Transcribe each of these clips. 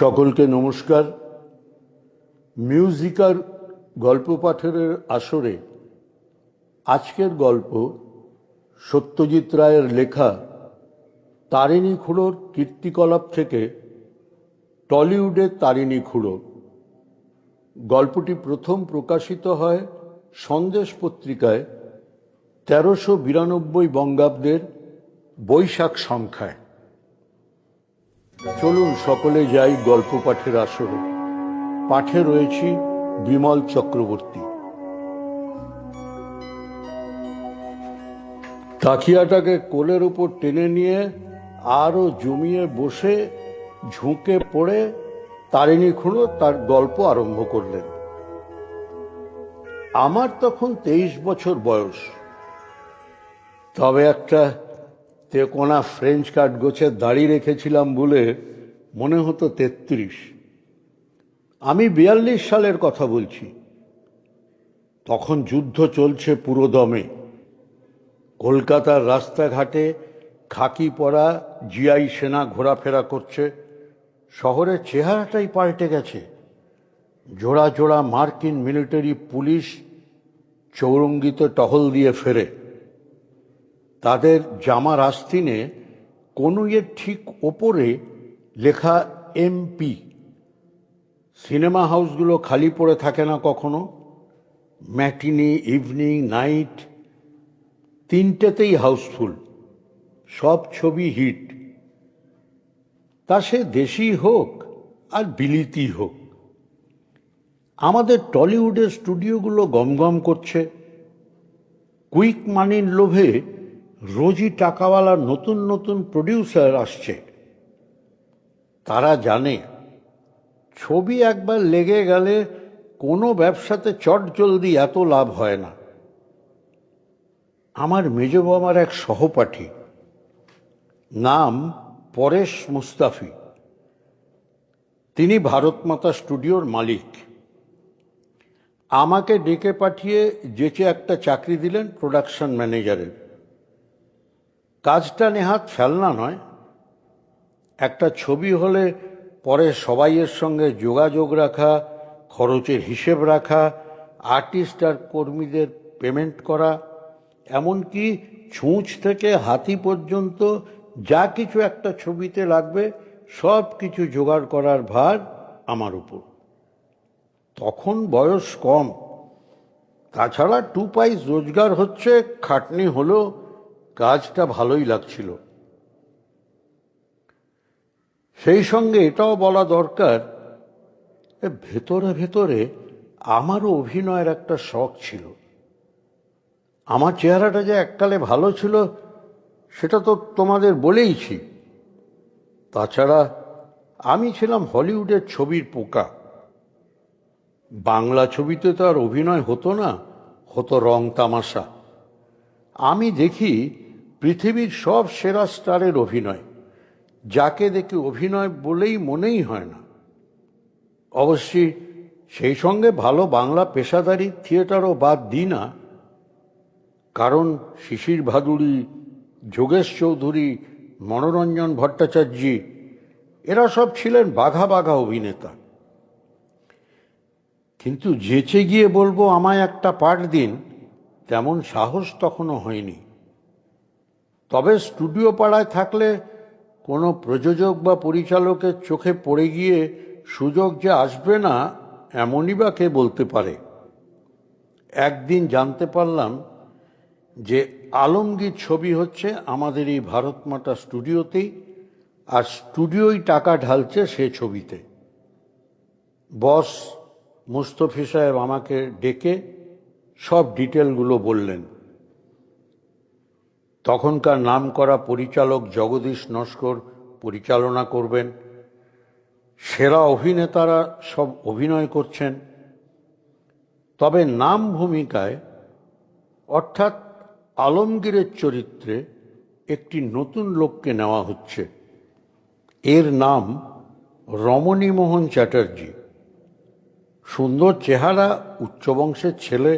সকলকে নমস্কার। মিউজিকার গল্প পাঠের আসরে আজকের গল্প সত্যজিৎ রায়ের লেখা তারিণী খুড়োর কীর্তিকলাপ থেকে টলিউডের তারিণী খুড়ো। গল্পটি প্রথম প্রকাশিত হয় সন্দেশ পত্রিকায় 1392 বঙ্গাব্দের বৈশাখ সংখ্যায়। চলুন সকলে যাই গল্প পাঠের আসরে। পাঠে রয়েছি বিমল চক্রবর্তী। তাকিয়াটাকে কোলের উপর টেনে নিয়ে আরো জমিয়ে বসে ঝুঁকে পড়ে তারিণী খুড়ো তার গল্প আরম্ভ করলেন। আমার তখন 23 বছর বয়স, তবে একটা তেকোনা ফ্রেঞ্চ কাট গোছে দাড়ি রেখেছিলাম বলে মনে হতো 33। আমি 42 সালের কথা বলছি। তখন যুদ্ধ চলছে পুরো দমে। কলকাতার রাস্তাঘাটে খাকি পরা জিআই সেনা ঘোরাফেরা করছে। শহরের চেহারাটাই পাল্টে গেছে। জোড়া জোড়া মার্কিন মিলিটারি পুলিশ চৌরঙ্গিতে টহল দিয়ে ফেরে। তাদের জামার আস্তিনে কনুইয়ের ঠিক ওপরে লেখা এমপি। সিনেমা হাউসগুলো খালি পড়ে থাকে না কখনো। ম্যাটিনি, ইভিনিং, নাইট তিনটেতেই হাউসফুল। সব ছবি হিট, তা সে দেশি হোক আর বিলিতি হোক। আমাদের টলিউডের স্টুডিওগুলো গমগম করছে। কুইক মানির লোভে রোজই টাকাওয়ালা নতুন নতুন প্রডিউসার আসছে। তারা জানে ছবি একবার লেগে গেলে কোনো ব্যবসাতে চটজলদি এত লাভ হয় না। আমার মেজ বাবার এক সহপাঠী, নাম পরেশ মুস্তাফি। তিনি ভারতমাতা স্টুডিওর মালিক। আমাকে ডেকে পাঠিয়ে যেচে একটা চাকরি দিলেন প্রোডাকশন ম্যানেজারের। কাজটা নেহাত ফেলনা নয়। একটা ছবি হলে পরে সবাইয়ের সঙ্গে যোগাযোগ রাখা, খরচের হিসেব রাখা, আর্টিস্ট আর কর্মীদের পেমেন্ট করা, এমনকি ছুঁচ থেকে হাতি পর্যন্ত যা কিছু একটা ছবিতে লাগবে সব কিছু জোগাড় করার ভার আমার উপর। তখন বয়স কম, তাছাড়া 2 পয়সা রোজগার হচ্ছে, খাটনি হলেও কাজটা ভালোই লাগছিল। সেই সঙ্গে এটাও বলা দরকার, ভেতরে ভেতরে আমারও অভিনয়ের একটা শখ ছিল। আমার চেহারাটা যে এককালে ভালো ছিল সেটা তো তোমাদের বলেইছি। তাছাড়া আমি ছিলাম হলিউডের ছবির পোকা। বাংলা ছবিতে তো আর অভিনয় হতো না, হতো রং তামাশা। আমি দেখি পৃথিবীর সব সেরা স্টারের অভিনয়, যাকে দেখে অভিনয় বলেই মনেই হয় না। অবশ্যই সেই সঙ্গে ভালো বাংলা পেশাদারি থিয়েটারও বাদ দিই না, কারণ শিশির ভাদুড়ি, যোগেশ চৌধুরী, মনোরঞ্জন ভট্টাচার্য এরা সব ছিলেন বাঘা বাঘা অভিনেতা। কিন্তু যেচে গিয়ে বলবো আমায় একটা পার্ট দিন, তেমন সাহস তখনও হয়নি। তবে স্টুডিও পাড়ায় থাকলে কোনো প্রযোজক বা পরিচালকের চোখে পড়ে গিয়ে সুযোগ যে আসবে না এমনই বা কে বলতে পারে। একদিন জানতে পারলাম যে আলমগীর ছবি হচ্ছে আমাদের এই ভারতমাতা স্টুডিওতেই, আর স্টুডিওই টাকা ঢালছে সে ছবিতে। বস মুস্তফি সাহেব আমাকে ডেকে সব ডিটেলগুলো বললেন। তখনকার নামকরা পরিচালক জগদীশ নস্কর পরিচালনা করবেন। সেরা অভিনেতারা সব অভিনয় করছেন। তবে নাম ভূমিকায়, অর্থাৎ আলমগীরের চরিত্রে একটি নতুন লোককে নেওয়া হচ্ছে। এর নাম রমণীমোহন চ্যাটার্জি। সুন্দর চেহারা, উচ্চবংশের ছেলে,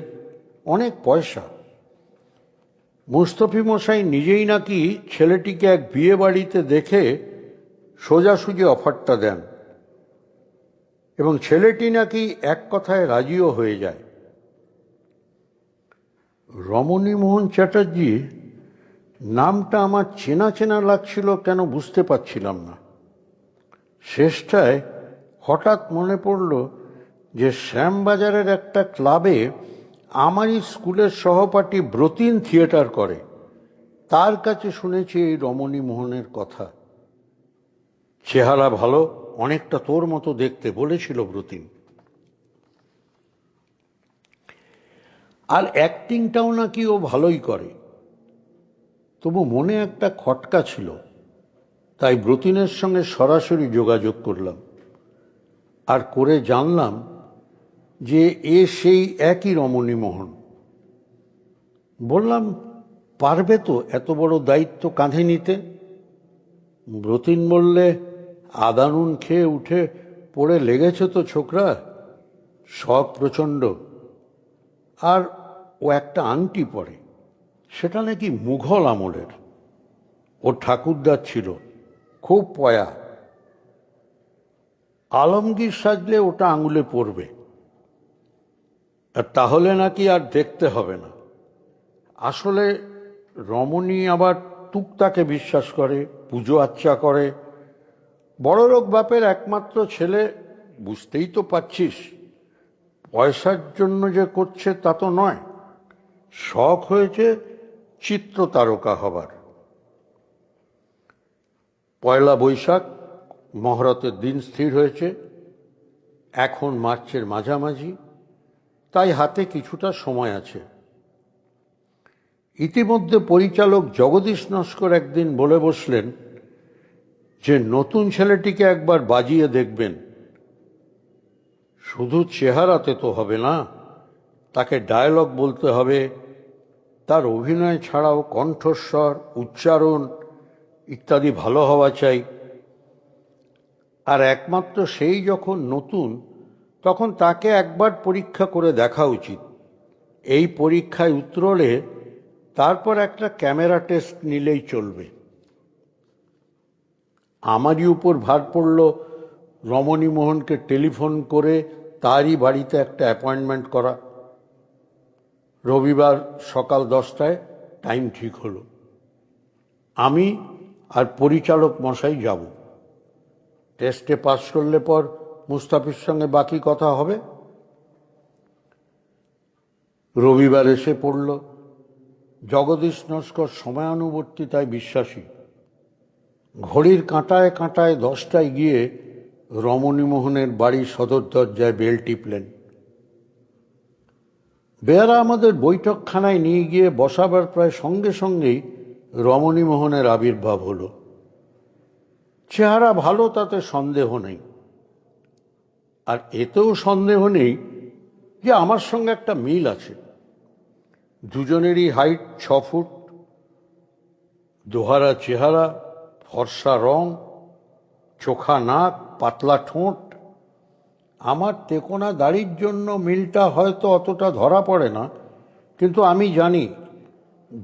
অনেক পয়সা। মুস্তফি মশাই নিজেই নাকি ছেলেটিকে এক বিয়ে বাড়িতে দেখে সোজাসুজি অফারটা দেন। এবং ছেলেটি নাকি এক কথায় রাজিও হয়ে যায়। রমণীমোহন চ্যাটার্জি নামটা আমার চেনা চেনা লাগছিল, কেন বুঝতে পারছিলাম না। শেষটায় হঠাৎ মনে পড়ল যে শ্যামবাজারের একটা ক্লাবে আমারই স্কুলের সহপাঠী ব্রতিন থিয়েটার করে, তার কাছে শুনেছি এই রমণীমোহনের কথা। চেহারা ভালো, অনেকটা তোর মতো দেখতে বলেছিল ব্রতিন, আর অ্যাক্টিংটাও নাকি ও ভালোই করে। তবু মনে একটা খটকা ছিল, তাই ব্রতিনের সঙ্গে সরাসরি যোগাযোগ করলাম, আর করে জানলাম যে এ সেই একই রমণীমোহন। বললাম, পারবে তো এত বড় দায়িত্ব কাঁধে নিতে? ব্রতিন বললে, আদা নুন খেয়ে উঠে পড়ে লেগেছে তো ছোকরা, শখ প্রচণ্ড। আর ও একটা আংটি পরে, সেটা নাকি মুঘল আমলের, ওর ঠাকুরদার ছিল, খুব পয়া। আলমগীর সাজলে ওটা আঙুলে পড়বে, আর তাহলে নাকি আর দেখতে হবে না। আসলে রমণী আবার তুকতাকে বিশ্বাস করে, পুজো আচ্চা করে। বড়লোক বাপের একমাত্র ছেলে, বুঝতেই তো পাচ্ছিস। পয়সার জন্য যে করছে তা তো নয়, শখ হয়েছে চিত্র তারকা হবার। পয়লা বৈশাখ মহরতের দিন স্থির হয়েছে, এখন মার্চের মাঝামাঝি, তাই হাতে কিছুটা সময় আছে। ইতিমধ্যে পরিচালক জগদীশ নস্কর একদিন বলে বসলেন যে নতুন ছেলেটিকে একবার বাজিয়ে দেখবেন। শুধু চেহারাতে তো হবে না, তাকে ডায়লগ বলতে হবে, তার অভিনয় ছাড়াও কণ্ঠস্বর, উচ্চারণ ইত্যাদি ভালো হওয়া চাই। আর একমাত্র সেই যখন নতুন, তখন তাকে একবার পরীক্ষা করে দেখা উচিত। এই পরীক্ষায় উতরলে তারপর একটা ক্যামেরা টেস্ট নিলেই চলবে। আমারই উপর ভার পড়ল রমণীমোহনকে টেলিফোন করে তারই বাড়িতে একটা অ্যাপয়েন্টমেন্ট করা। রবিবার সকাল 10টায় টাইম ঠিক হলো। আমি আর পরিচালক মশাই যাব। টেস্টে পাস করলে পর মুস্তাফির সঙ্গে বাকি কথা হবে। রবিবার এসে পড়ল। জগদীশ নস্কর সময়ানুবর্তিতায় বিশ্বাসী। ঘড়ির কাঁটায় কাঁটায় 10টায় গিয়ে রমণীমোহনের বাড়ির সদর দরজায় বেল টিপলেন। বেয়ারা আমাদের বৈঠকখানায় নিয়ে গিয়ে বসাবার প্রায় সঙ্গে সঙ্গেই রমণীমোহনের আবির্ভাব হলো। চেহারা ভালো, তাতে সন্দেহ নেই। আর এতেও সন্দেহ নেই যে আমার সঙ্গে একটা মিল আছে। দুজনেরই হাইট 6 ফুট, দোহারা চেহারা, ফর্সা রং, চোখা নাক, পাতলা ঠোঁট। আমার তেকোনা দাড়ির জন্য মিলটা হয়তো অতটা ধরা পড়ে না, কিন্তু আমি জানি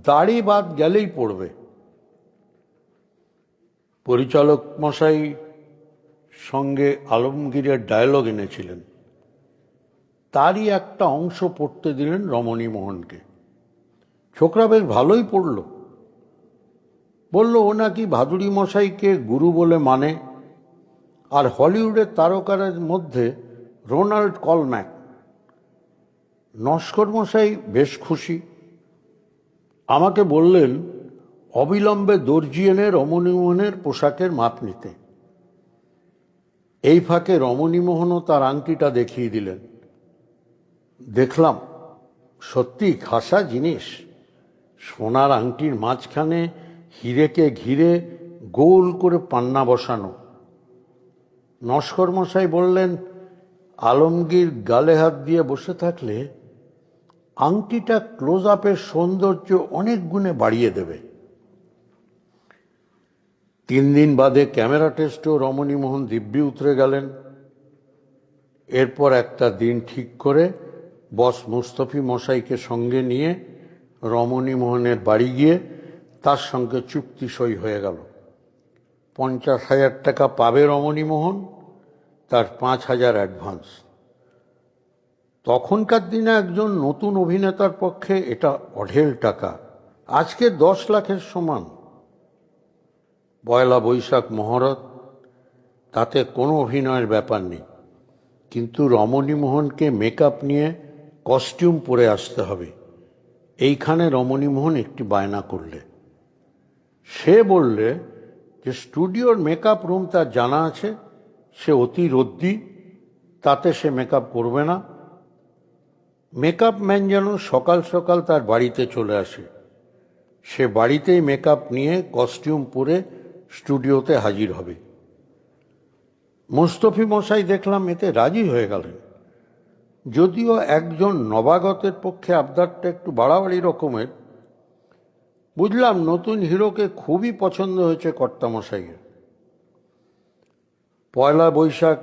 দাড়ি বাদ গেলেই পড়বে। পরিচালক মশাই সঙ্গে আলমগীরের ডায়লগ এনেছিলেন, তারই একটা অংশ পড়তে দিলেন রমণীমোহনকে। ছোকরা বেশ ভালোই পড়ল। বলল ও নাকি ভাদুড়ি মশাইকে গুরু বলে মানে, আর হলিউডের তারকাদের মধ্যে রোনাল্ড কলম্যাক। নস্কর মশাই বেশ খুশি। আমাকে বললেন অবিলম্বে দর্জি এনে রমণীমোহনের পোশাকের মাপ নিতে। এই ফাঁকে রমণীমোহনও তার আংটিটা দেখিয়ে দিলেন। দেখলাম সত্যি খাসা জিনিস। সোনার আংটির মাঝখানে হিরেকে ঘিরে গোল করে পান্না বসানো। নস্কর মশাই বললেন, আলমগীর গালে হাত দিয়ে বসে থাকলে আংটিটা ক্লোজ আপের সৌন্দর্য অনেক গুণে বাড়িয়ে দেবে। 3 দিন বাদে ক্যামেরা টেস্টেও রমণীমোহন দিব্যি উতরে গেলেন। এরপর একটা দিন ঠিক করে বস মুস্তফি মশাইকে সঙ্গে নিয়ে রমণীমোহনের বাড়ি গিয়ে তার সঙ্গে চুক্তি সই হয়ে গেল। 50,000 টাকা পাবে রমণীমোহন, তার 5,000 অ্যাডভান্স। তখনকার দিনে একজন নতুন অভিনেতার পক্ষে এটা অঢেল টাকা, আজকে 10 লাখের সমান। পয়লা বৈশাখ মহরত, তাতে কোনো অভিনয়ের ব্যাপার নেই, কিন্তু রমণী মোহনকে মেকআপ নিয়ে কস্টিউম পরে আসতে হবে। এইখানে রমণী মোহন একটি বায়না করলে। সে বললে যে স্টুডিওর মেকআপ রুম তার জানা আছে, সে অতি রদ্দি, তাতে সে মেকআপ করবে না। মেকআপ ম্যান যেন সকাল সকাল তার বাড়িতে চলে আসে, সে বাড়িতেই মেকআপ নিয়ে কস্টিউম পরে স্টুডিওতে হাজির হবে। মুস্তফি মশাই দেখলাম এতে রাজি হয়ে গেলেন, যদিও একজন নবাগতের পক্ষে আবদারটা একটু বাড়াবাড়ি রকমের। বুঝলাম নতুন হিরোকে খুবই পছন্দ হয়েছে কর্তামশাইয়ের। পয়লা বৈশাখ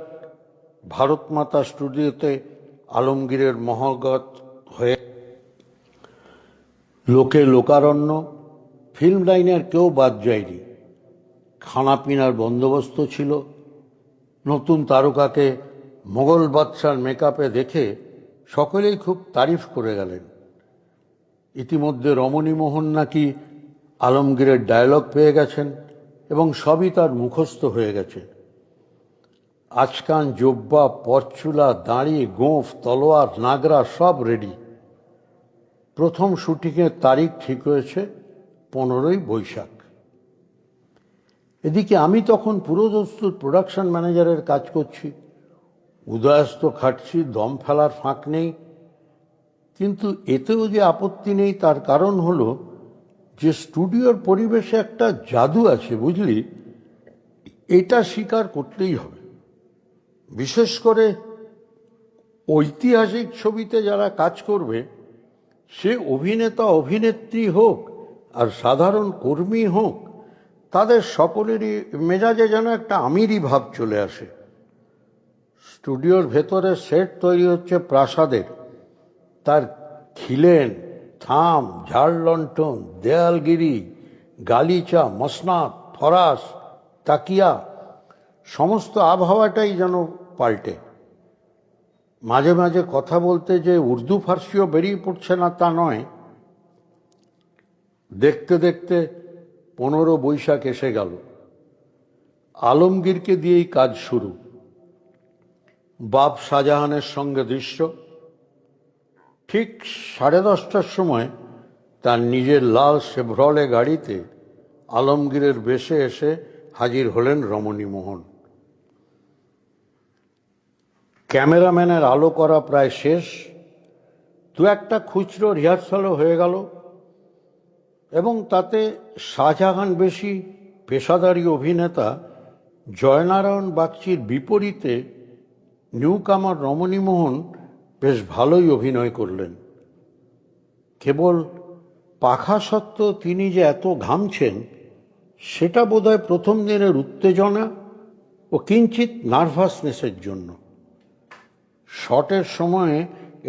ভারত মাতা স্টুডিওতে আলমগীরের মহাগত হয়ে লোকে লোকারণ্য, ফিল্ম লাইনের কেউ বাদ যায়নি। খানাপিনার বন্দোবস্ত ছিল। নতুন তারকাকে মোগল বাদশার মেকআপে দেখে সকলেই খুব তারিফ করে গেলেন। ইতিমধ্যে রমণী মোহন নাকি আলমগীরের ডায়লগ পেয়ে গেছেন এবং সবই তার মুখস্থ হয়ে গেছে। আচকান, জোব্বা, পরচুলা, দাঁড়ি, গোঁফ, তলোয়ার, নাগরা সব রেডি। প্রথম শুটিংয়ের তারিখ ঠিক হয়েছে 15ই বৈশাখ। এদিকে আমি তখন পুরোদস্তুর প্রোডাকশন ম্যানেজারের কাজ করছি। উদয়াস্ত খাটছি, দম ফেলার ফাঁক নেই। কিন্তু এতেও যে আপত্তি নেই তার কারণ হলো যে স্টুডিওর পরিবেশে একটা জাদু আছে, বুঝলি, এটা স্বীকার করতেই হবে। বিশেষ করে ঐতিহাসিক ছবিতে যারা কাজ করবে, সে অভিনেতা অভিনেত্রী হোক আর সাধারণ কর্মী হোক, তাদের সকলেরই মেজাজে যেন একটা আমিরি ভাব চলে আসে। স্টুডিওর ভেতরে সেট তৈরি হচ্ছে প্রাসাদের, তার খিলেন, থাম, ঝাড় লণ্ঠন, দেয়ালগিরি, গালিচা, মসনাদ, ফরাস, তাকিয়া, সমস্ত আবহাওয়াটাই যেন পাল্টে। মাঝে মাঝে কথা বলতে যে উর্দু ফার্সিও বেরিয়ে পড়ছে না তা নয়। দেখতে দেখতে 15 বৈশাখ এসে গেল। আলমগীরকে দিয়েই কাজ শুরু। বাপ শাহজাহানের সঙ্গে দৃশ্য। ঠিক 10:30টার সময় তার নিজের লাল শেভরলে গাড়িতে আলমগীরের বেশে এসে হাজির হলেন রমণী মোহন। ক্যামেরাম্যানের আলো করা প্রায় শেষ। দু একটা খুচরো রিহার্সালও হয়ে গেল এবং তাতে শাহজাহান বেশি পেশাদারী অভিনেতা জয়নারায়ণ বাগচির বিপরীতে নিউকামার রমণী মোহন বেশ ভালোই অভিনয় করলেন। কেবল পাখা সত্ত্বেও তিনি যে এত ঘামছেন সেটা বোধহয় প্রথম দিনের উত্তেজনা ও কিঞ্চিত নার্ভাসনেসের জন্য। শটের সময়ে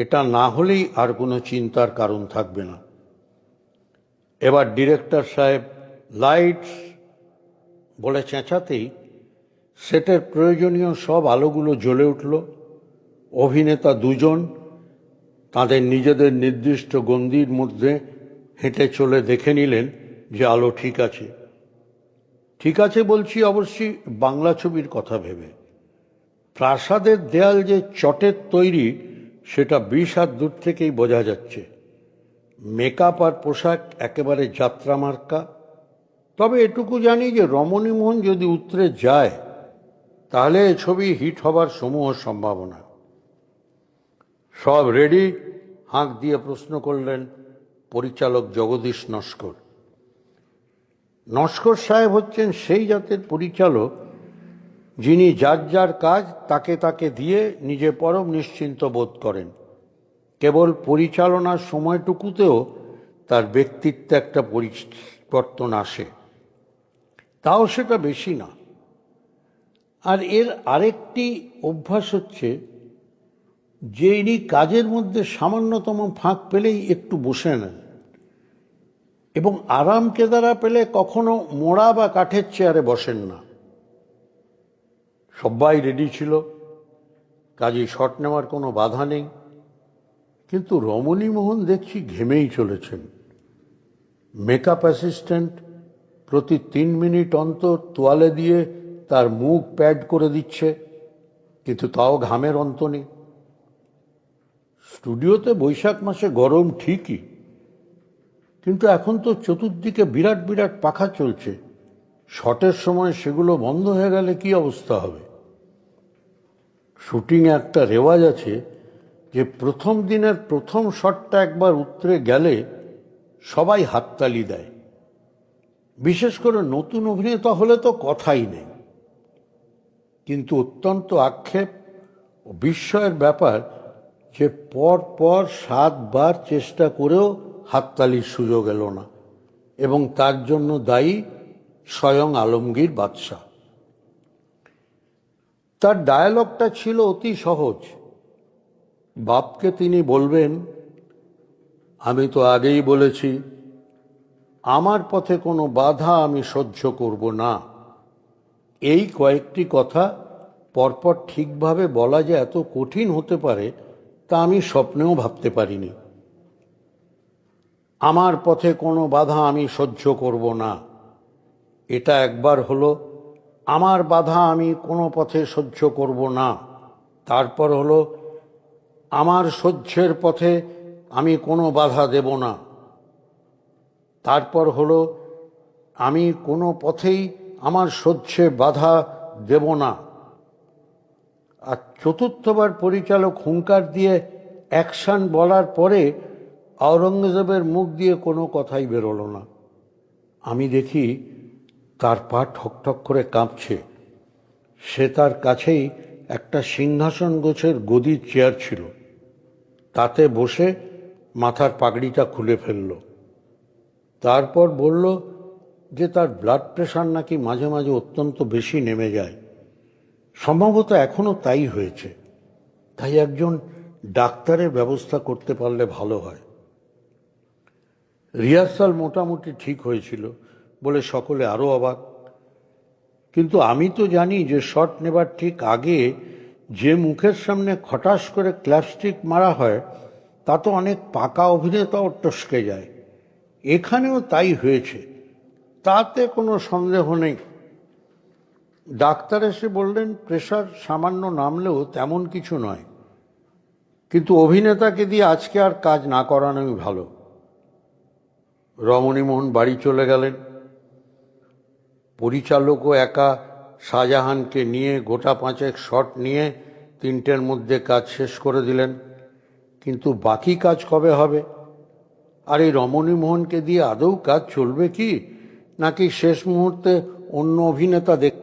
এটা না হলেই আর কোনো চিন্তার কারণ থাকবে না। এবার ডিরেক্টর সাহেব লাইটস বলে চেঁচাতেই সেটের প্রয়োজনীয় সব আলোগুলো জ্বলে উঠল। অভিনেতা দুজন তাদের নিজেদের নির্দিষ্ট গণ্ডির মধ্যে হেঁটে চলে দেখে নিলেন যে আলো ঠিক আছে। ঠিক আছে বলছি অবশ্যই বাংলা ছবির কথা ভেবে। প্রাসাদের দেয়াল যে চটের তৈরি সেটা 20 হাত দূর থেকেই বোঝা যাচ্ছে। মেকআপ আর পোশাক একেবারে যাত্রা মার্কা। তবে এটুকু জানি যে রমণী মোহন যদি উতরে যায় তাহলে এ ছবি হিট হবার সমূহ সম্ভাবনা। সব রেডি? হাঁক দিয়ে প্রশ্ন করলেন পরিচালক জগদীশ নস্কর। নস্কর সাহেব হচ্ছেন সেই জাতের পরিচালক যিনি যার যার কাজ তাকে তাকে দিয়ে নিজে পরম নিশ্চিন্ত বোধ করেন। কেবল পরিচালনার সময়টুকুতেও তার ব্যক্তিত্বে একটা পরিবর্তন আসে, তাও সেটা বেশি না। আর এর আরেকটি অভ্যাস হচ্ছে যে ইনি কাজের মধ্যে সামান্যতম ফাঁক পেলেই একটু বসে নেন এবং আরাম কেদারা পেলে কখনো মোড়া বা কাঠের চেয়ারে বসেন না। সবাই রেডি ছিল, কাজেই শট নেওয়ার কোনো বাধা নেই। কিন্তু রমণীমোহন দেখছি ঘেমেই চলেছেন। মেকআপ অ্যাসিস্ট্যান্ট প্রতি 3 মিনিট অন্তর তোয়ালে দিয়ে তার মুখ প্যাড করে দিচ্ছে, কিন্তু তাও ঘামের অন্ত নেই। স্টুডিওতে বৈশাখ মাসে গরম ঠিকই, কিন্তু এখন তো চতুর্দিকে বিরাট বিরাট পাখা চলছে। শটের সময় সেগুলো বন্ধ হয়ে গেলে কি অবস্থা হবে? শুটিংয়ে একটা রেওয়াজ আছে যে প্রথম দিনের প্রথম শটটা একবার উতরে গেলে সবাই হাততালি দেয়। বিশেষ করে নতুন অভিনেতা হলে তো কথাই নেই। কিন্তু অত্যন্ত আক্ষেপ ও বিস্ময়ের ব্যাপার যে পর পর 7 বার চেষ্টা করেও হাততালির সুযোগ এলো না, এবং তার জন্য দায়ী স্বয়ং আলমগীর বাদশা। তার ডায়ালগটা ছিল অতি সহজ। বাপকে তিনি বলবেন, আমি তো আগেই বলেছি আমার পথে কোনো বাধা আমি সহ্য করব না। এই কয়েকটি কথা পরপর ঠিকভাবে বলা যে এত কঠিন হতে পারে তা আমি স্বপ্নেও ভাবতে পারিনি। আমার পথে কোনো বাধা আমি সহ্য করব না, এটা একবার হলো। আমার বাধা আমি কোনো পথে সহ্য করব না, তারপর হলো আমার সহ্যের পথে আমি কোনো বাধা দেব না, তারপর হলো আমি কোনো পথেই আমার সহ্যে বাধা দেব না। আর চতুর্থবার পরিচালক হুঙ্কার দিয়ে অ্যাকশন বলার পরে আওরঙ্গজেবের মুখ দিয়ে কোনো কথাই বেরোলো না। আমি দেখি তার পা ঠকঠক করে কাঁপছে। সে তার কাছেই একটা সিংহাসন গোছের গদির চেয়ার ছিল, তাতে বসে মাথার পাগড়িটা খুলে ফেলল। তারপর বলল যে তার ব্লাড প্রেশার নাকি মাঝে মাঝে অত্যন্ত বেশি নেমে যায়। সম্ভবত এখনো তাই হয়েছে, তাই একজন ডাক্তারের ব্যবস্থা করতে পারলে ভালো হয়। রিহার্সাল মোটামুটি ঠিক হয়েছিল বলে সকলে আরো অবাক। কিন্তু আমি তো জানি যে শট নেবার ঠিক আগে যে মুখের সামনে খটাস করে ক্ল্যাপস্টিক মারা হয় তা তো অনেক পাকা অভিনেতাও টসকে যায়। এখানেও তাই হয়েছে, তাতে কোনো সন্দেহ নেই। ডাক্তার এসে বললেন প্রেশার সামান্য নামলেও তেমন কিছু নয়, কিন্তু অভিনেতাকে দিয়ে আজকে আর কাজ না করানোই ভালো। রমণীমোহন বাড়ি চলে গেলেন। পরিচালকও একা শাহজাহানকে নিয়ে গোটা 5 শট নিয়ে 3টের মধ্যে কাজ শেষ করে দিলেন। কিন্তু বাকি কাজ কবে হবে? আর এই রমণীমোহনকে দিয়ে আদৌ কাজ চলবে কি, নাকি শেষ মুহূর্তে অন্য অভিনেতা দেখ?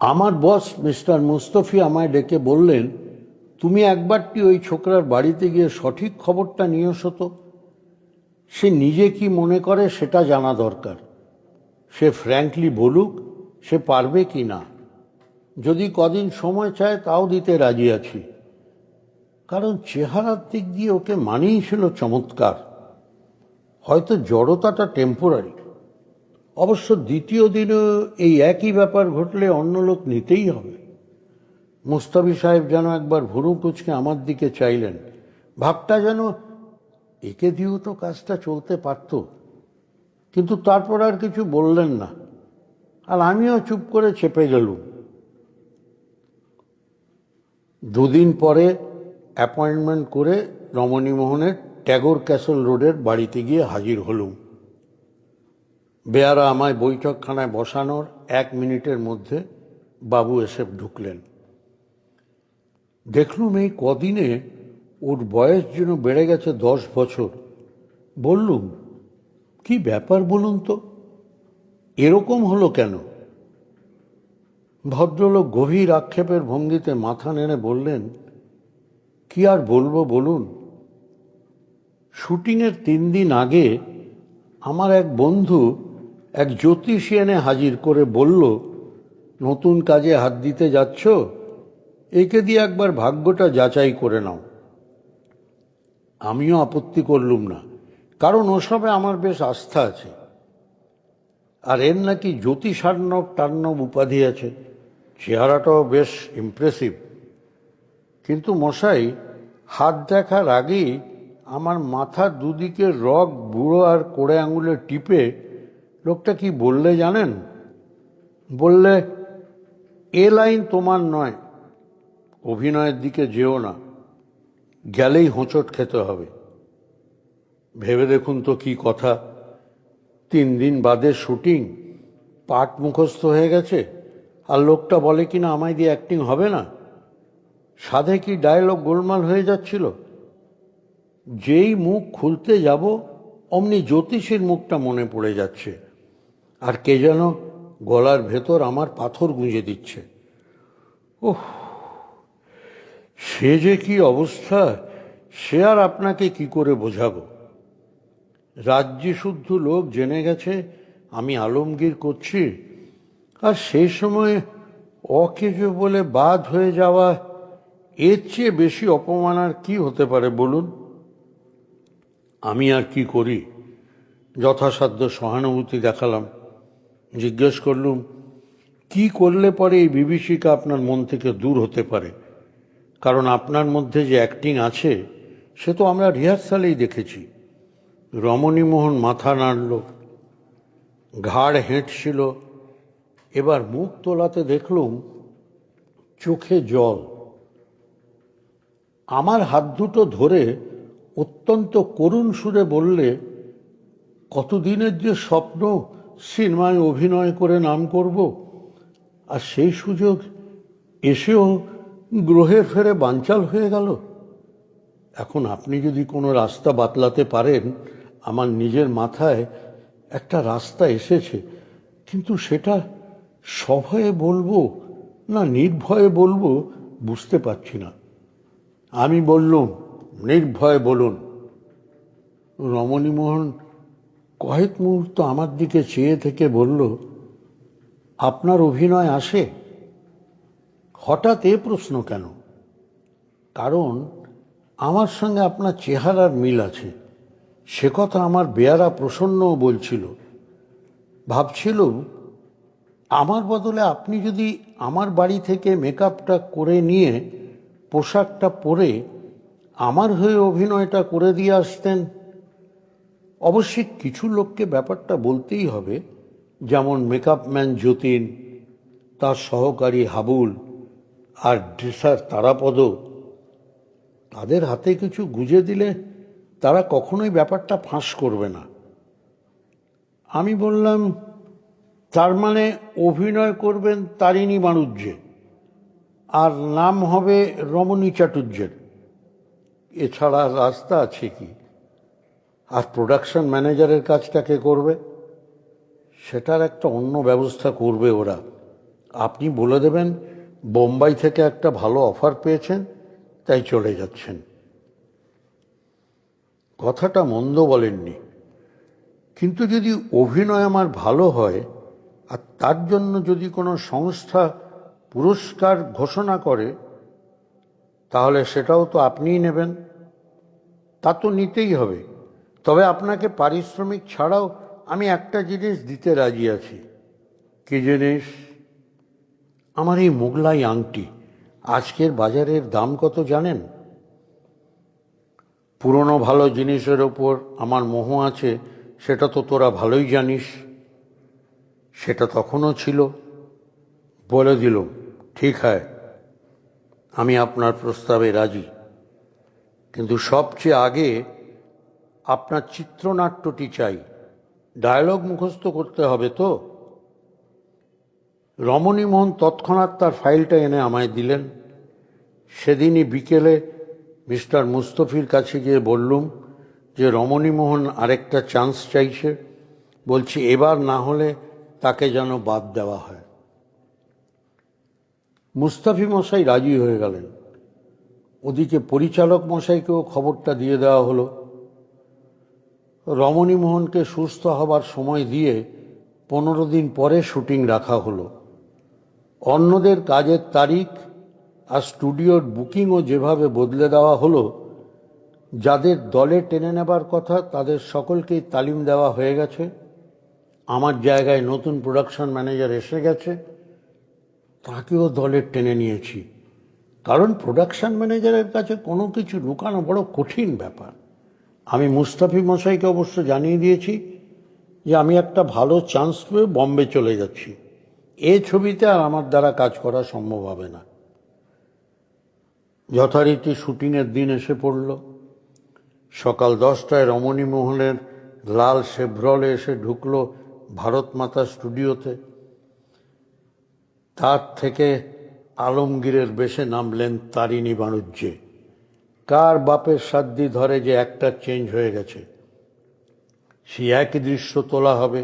আমার বস মিস্টার মুস্তফি আমায় ডেকে বললেন, তুমি একবারটি ওই ছোকরার বাড়িতে গিয়ে সঠিক খবরটা নিয়ে এসো তো। সে নিজে কি মনে করে সেটা জানা দরকার। সে ফ্র্যাঙ্কলি বলুক সে পারবে কি না। যদি কদিন সময় চায় তাও দিতে রাজি আছি, কারণ চেহারার দিক দিয়ে ওকে মানেই ছিল চমৎকার। হয়তো জড়তাটা টেম্পোরারি। অবশ্য দ্বিতীয় দিনও এই একই ব্যাপার ঘটলে অন্য লোক নিতেই হবে। মুস্তাফি সাহেব যেন একবার ভুরু কুঁচকে আমার দিকে চাইলেন। ভাবটা যেন একে দিয়েও তো কাজটা চলতে পারত, কিন্তু তারপর আর কিছু বললেন না, আর আমিও চুপ করে চেপে গেলুম। 2 দিন পরে অ্যাপয়েন্টমেন্ট করে রমণীমোহনের ট্যাগর ক্যাসল রোডের বাড়িতে গিয়ে হাজির হলুম। বেয়ারা আমায় বৈঠকখানায় বসানোর 1 মিনিটের মধ্যে বাবু এসে ঢুকলেন। দেখলুম এই কদিনে ওর বয়স যেন বেড়ে গেছে 10 বছর। বললুম, কি ব্যাপার বলুন তো, এরকম হলো কেন? ভদ্রলোক গভীর আক্ষেপের ভঙ্গিতে মাথা নেড়ে বললেন, কি আর বলবো বলুন। শুটিংয়ের 3 দিন আগে আমার এক বন্ধু এক জ্যোতিষী এনে হাজির করে বলল, নতুন কাজে হাত দিতে যাচ্ছ, একে দিয়ে একবার ভাগ্যটা যাচাই করে নাও। আমিও আপত্তি করলুম না, কারণ ওসবে আমার বেশ আস্থা আছে। আর এর নাকি জ্যোতিষার্ণব টার্ণব উপাধি আছে, চেহারাটাও বেশ ইমপ্রেসিভ। কিন্তু মশাই, হাত দেখার আগেই আমার মাথার দুদিকে রগ বুড়ো আর কোড়ে আঙুলে টিপে লোকটা কি বললে জানেন? বললে, এ লাইন তোমার নয়, অভিনয়ের দিকে যেও না, গেলেই হোঁচট খেতে হবে। ভেবে দেখুন তো কি কথা, 3 দিন বাদে শুটিং, পাঠ মুখস্থ হয়ে গেছে, আর লোকটা বলে কিনা আমায় দিয়ে অ্যাক্টিং হবে না। সাধে কি ডায়লগ গোলমাল হয়ে যাচ্ছিল। যেই মুখ খুলতে যাব অমনি জ্যোতিষীর মুখটা মনে পড়ে যাচ্ছে, আর কে যেন গলার ভেতর আমার পাথর গুঁজে দিচ্ছে। ওহ, সে যে কি অবস্থা, সে আর আপনাকে কি করে বোঝাবো। রাজ্যে শুদ্ধ লোক জেনে গেছে আমি আলমগীর করছি, আর সেই সময় অকেজো বলে বাদ হয়ে যাওয়া, এর চেয়ে বেশি অপমান আর কি হতে পারে বলুন। আমি আর কি করি, যথাসাধ্য সহানুভূতি দেখালাম, জিজ্ঞেস করলুম কি করলে পরে এই বিভীষিকা আপনার মন থেকে দূর হতে পারে, কারণ আপনার মধ্যে যে অ্যাক্টিং আছে সে তো আমরা রিহার্সালেই দেখেছি। রমণীমোহন মাথা নাড়ল, ঘাড় হেঁটছিল, এবার মুখ তোলাতে দেখলুম চোখে জল। আমার হাত দুটো ধরে অত্যন্ত করুণ সুরে বললে, কতদিনের যে স্বপ্ন সিনেমায় অভিনয় করে নাম করব, আর সেই সুযোগ এসেও গ্রহের ফেরে বানচাল হয়ে গেল। এখন আপনি যদি কোনো রাস্তা বাতলাতে পারেন, আমার নিজের মাথায় একটা রাস্তা এসেছে, কিন্তু সেটা সভয়ে বলবো না নির্ভয়ে বলবো বুঝতে পারছি না। আমি বললুম, নির্ভয়ে বলুন। রমণীমোহন কয়েক মুহূর্ত আমার দিকে চেয়ে থেকে বলল, আপনার অভিনয় আসে? হঠাৎ এ প্রশ্ন কেন? কারণ আমার সঙ্গে আপনার চেহারার মিল আছে, সে কথা আমার বেয়ারা প্রসন্নও বলছিল। ভাবছিল আমার বদলে আপনি যদি আমার বাড়ি থেকে মেকআপটা করে নিয়ে পোশাকটা পরে আমার হয়ে অভিনয়টা করে দিয়ে আসতেন। অবশ্যই কিছু লোককে ব্যাপারটা বলতেই হবে, যেমন মেকআপম্যান যতীন, তার সহকারী হাবুল আর ড্রেসার তারাপদ। তাদের হাতে কিছু গুজে দিলে তারা কখনোই ব্যাপারটা ফাঁস করবে না। আমি বললাম, তার মানে অভিনয় করবেন তারিণী বাণুজ্যে, আর নাম হবে রমণী চাটুর্যের, এছাড়া রাস্তা আছে কি? আর প্রোডাকশন ম্যানেজারের কাজটা কে করবে? সেটার একটা অন্য ব্যবস্থা করবে ওরা। আপনি বলে দেবেন বোম্বাই থেকে একটা ভালো অফার পেয়েছেন, তাই চলে যাচ্ছেন। কথাটা মন্দ বলেননি, কিন্তু যদি অভিনয় আমার ভালো হয় আর তার জন্য যদি কোনো সংস্থা পুরস্কার ঘোষণা করে, তাহলে সেটাও তো আপনিই নেবেন। তা তো নিতেই হবে, তবে আপনাকে পারিশ্রমিক ছাড়াও আমি একটা জিনিস দিতে রাজি আছি। কি জিনিস? আমার এই মোগলাই আংটি, আজকের বাজারের দাম কত জানেন? পুরনো ভালো জিনিসের ওপর আমার মোহ আছে, সেটা তো তোরা ভালোই জানিস। সেটা তখনও ছিল। বলে দিলুম, ঠিক হয়, আমি আপনার প্রস্তাবে রাজি, কিন্তু সবচেয়ে আগে আপনার চিত্রনাট্যটি চাই, ডায়লগ মুখস্থ করতে হবে তো। রমণীমোহন তৎক্ষণাৎ তার ফাইলটা এনে আমায় দিলেন। সেদিনই বিকেলে মিস্টার মুস্তফির কাছে গিয়ে বললুম যে রমণীমোহন আরেকটা চান্স চাইছে, বলছি এবার না হলে তাকে যেন বাদ দেওয়া হয়। মুস্তাফি মশাই রাজি হয়ে গেলেন। ওদিকে পরিচালক মশাইকেও খবরটা দিয়ে দেওয়া হলো। রমণীমোহনকে সুস্থ হবার সময় দিয়ে 15 দিন পরে শুটিং রাখা হলো। অন্যদের কাজের তারিখ আর স্টুডিওর বুকিংও যেভাবে বদলে দেওয়া হলো, যাদের দলে টেনে নেবার কথা তাদের সকলকেই তালিম দেওয়া হয়ে গেছে। আমার জায়গায় নতুন প্রোডাকশন ম্যানেজার এসে গেছে, তাকেও দলে টেনে নিয়েছি। কারণ প্রোডাকশন ম্যানেজারের কাছে কোনো কিছু লুকানো বড় কঠিন ব্যাপার। আমি মুস্তাফি মশাইকে অবশ্য জানিয়ে দিয়েছি যে আমি একটা ভালো চান্স পেয়ে বম্বে চলে যাচ্ছি, এ ছবিতে আর আমার দ্বারা কাজ করা সম্ভব হবে না। যথারীতি শুটিংয়ের দিন এসে পড়ল। সকাল 10টায় রমণীমোহনের লাল শেভরলে এসে ঢুকলো ভারত মাতা স্টুডিওতে। তার থেকে আলমগীরের বেশে নামলেন তারিণী বাণুজ্যে। কার বাপের সাধ্যি ধরে যে একটা চেঞ্জ হয়ে গেছে? সেই একই দৃশ্য তোলা হবে,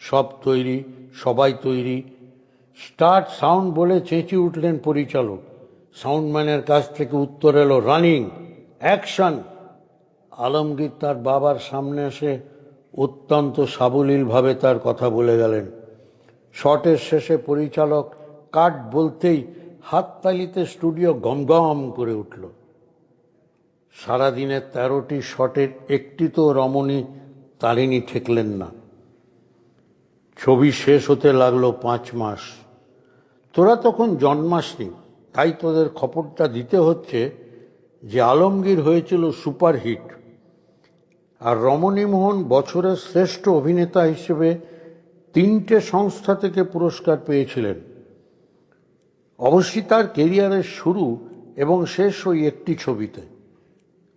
সব তৈরি, সবাই তৈরি। স্টার্ট সাউন্ড বলে চেঁচিয়ে উঠলেন পরিচালক। সাউন্ডম্যানের কাছ থেকে উত্তর এলো রানিং, অ্যাকশন। আলমগীর তার বাবার সামনে এসে অত্যন্ত সাবলীলভাবে তার কথা বলে গেলেন। শটের শেষে পরিচালক কাট বলতেই হাততালিতে স্টুডিও গমগম করে উঠল। সারাদিনের 13টি শটের একটিতেও রমণী তারিণী ঠেকলেন না। ছবি শেষ হতে লাগলো 5 মাস। তোরা তখন জন্মাসনি, তাই তোদের খবরটা দিতে হচ্ছে যে আলমগীর হয়েছিল সুপারহিট, আর রমণীমোহন বছরের শ্রেষ্ঠ অভিনেতা হিসেবে 3টে সংস্থা থেকে পুরস্কার পেয়েছিলেন। অবশ্যই তার কেরিয়ারের শুরু এবং শেষ ওই একটি ছবিতে,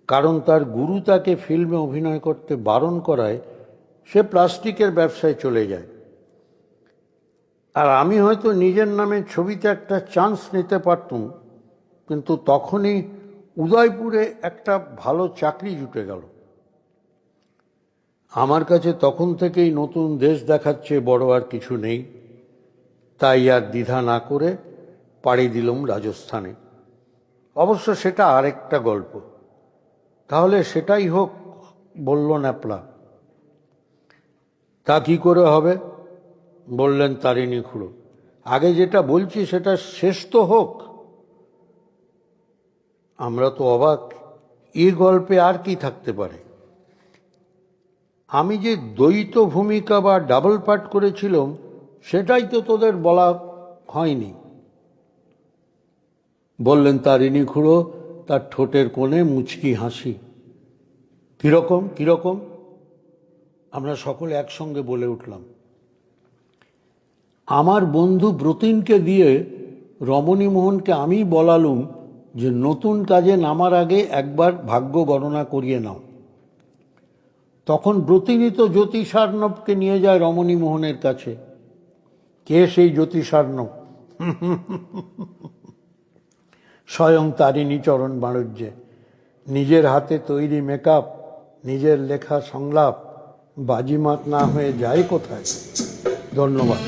কারণ তার গুরু তাকে ফিল্মে অভিনয় করতে বারণ করায় সে প্লাস্টিকের ব্যবসায় চলে যায়। আর আমি হয়তো নিজের নামে ছবিতে একটা চান্স নিতে পারতাম, কিন্তু তখনই উদয়পুরে একটা ভালো চাকরি জুটে গেল। আমার কাছে তখন থেকেই নতুন দেশ দেখাচ্ছে বড় আর কিছু নেই। তাই আর দ্বিধা না করে পাড়ি দিলাম রাজস্থানে। অবশ্য সেটা আরেকটা গল্প। তাহলে সেটাই হোক, বলল ন্যাপলা। তা কি করে হবে, বললেন তারিণী খুড়ো। আগে যেটা বলছি সেটা শেষ তো হোক। আমরা তো অবাক, এই গল্পে আর কি থাকতে পারে? আমি যে দ্বৈত ভূমিকা বা ডাবল পার্ট করেছিলাম সেটাই তো তোদের বলা হয়নি, বললেন তারিণী খুড়ো, তার ঠোঁটের কোণে মুচকি হাসি। কিরকম কিরকম? আমরা সকলে একসঙ্গে বলে উঠলাম। আমার বন্ধু ব্রতিনকে দিয়ে রমণীমোহনকে আমি বলালুম যে নতুন কাজে নামার আগে একবার ভাগ্য গণনা করিয়ে নাও। তখন ব্রতিনী তো জ্যোতিষার্ণবকে নিয়ে যায় রমণীমোহনের কাছে। কে সেই জ্যোতিষার্ণব? স্বয়ং তারিণী চরণ বাণুজ্যে। নিজের হাতে তৈরি মেকআপ, নিজের লেখা সংলাপ বাজিমাত না হয়ে যায় কোথায়? ধন্যবাদ।